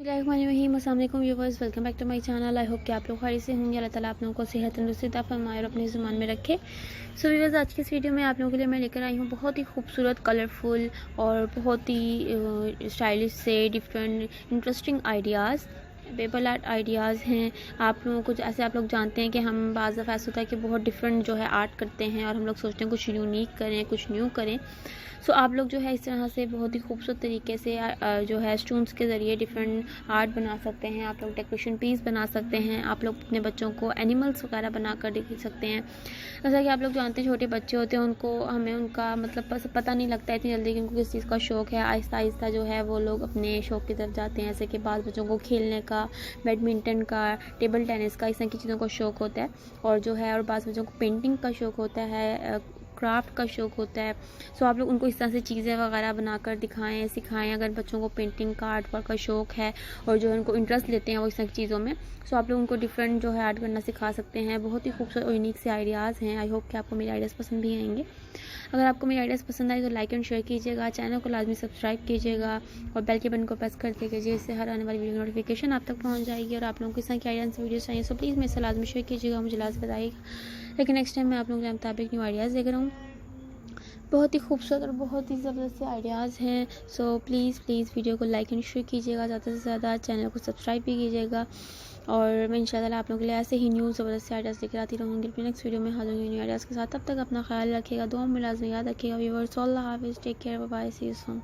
बिस्मिल्लाहिर्रहमानिर्रहीम। अस्सलाम वालेकुम viewers, welcome back to my channel. I hope कि आप लोग खैरियत से होंगे। अल्लाह ताला आप लोगों को सेहत तंदुरुस्ती अता फरमाए और अपनी ज़ुबान में रखे। सो व्यूअर्स, आज की इस वीडियो में आप लोगों के लिए मैं लेकर आई हूँ बहुत ही खूबसूरत, कलरफुल और बहुत ही स्टाइलिश से different interesting ideas, payable art ideas हैं। आप लोगों को ऐसे आप लोग जानते हैं कि हम बाज़ दफ़ा ऐसा होता है कि बहुत डिफरेंट जो है आर्ट करते हैं और हम लोग सोचते हैं कुछ यूनिक करें, कुछ न्यू करें। सो आप लोग जो है इस तरह से बहुत ही खूबसूरत तरीके से जो है स्टोन्स के ज़रिए डिफरेंट आर्ट बना सकते हैं। आप लोग डेकोरेशन पीस बना सकते हैं। आप लोग अपने बच्चों को एनिमल्स वगैरह बना कर दिखा सकते हैं। जैसा कि आप लोग जानते हैं छोटे बच्चे होते हैं, उनको हमें उनका मतलब पता नहीं लगता है इतनी जल्दी कि उनको किस चीज़ का शौक़ है। आहिस्ता आहिस्ता जो है वो लोग अपने शौक़ की तरफ जाते हैं। जैसे कि बाद बच्चों को खेलने का, बैडमिंटन का, टेबल टेनिस का, इस तरह की चीज़ों का शौक़ होता है और जो है और बाद बच्चों को पेंटिंग का शौक़ होता है, क्राफ्ट का शौक़ होता है। सो आप लोग उनको इस तरह से चीज़ें वगैरह बनाकर दिखाएं, सिखाएं। अगर बच्चों को पेंटिंग का, आर्ट वर्क का शौक़ है और जो है उनको इंटरेस्ट लेते हैं वो इस तरह की चीज़ों में, सो आप लोग उनको डिफरेंट जो है आर्ट करना सिखा सकते हैं। बहुत ही खूबसूरत और यूनिक से आइडियाज़ हैं। आई होप कि आपको मेरे आइडियाज़ पसंद भी आएंगे। अगर आपको मेरे आइडियाज़ पसंद आए तो लाइक एंड शेयर कीजिएगा, चैनल को लाजमी सब्सक्राइब कीजिएगा और बेल के बटन को प्रेस कर दीजिए, इससे हर आने वाली वीडियो नोटिफिकेशन आप तक पहुँच जाएगी। और आप लोगों को इस तरह की आइडियाज़ वीडियोज़ चाहिए सो प्लीज़ मेरे से लाजमी शेयर कीजिएगा, मुझे लाजमी बताइएगा। लेकिन नेक्स्ट टाइम मैं आप लोगों के मुताबिक न्यू आइडियाज़ देख रहा हूँ। बहुत ही खूबसूरत और बहुत ही ज़बरदस्त से आइडियाज़ हैं। सो प्लीज़ वीडियो को लाइक एंड शेयर कीजिएगा, ज़्यादा से ज़्यादा चैनल को सब्सक्राइब भी कीजिएगा। और मैं इंशाल्लाह आप लोगों के लिए ऐसे ही न्यू ज़बरदस्त से आइडियाज़ लेकर आती रहूँगी। फिर नेक्स्ट वीडियो में हाजिर होंगी न्यू आइडियाज़ के साथ। तब तक अपना ख्याल रखिएगा, दुआ में लाज़मी याद रखिएगा। व्यूअर्स, अल्लाह हाफ़िज़, take care, bye bye, see you soon.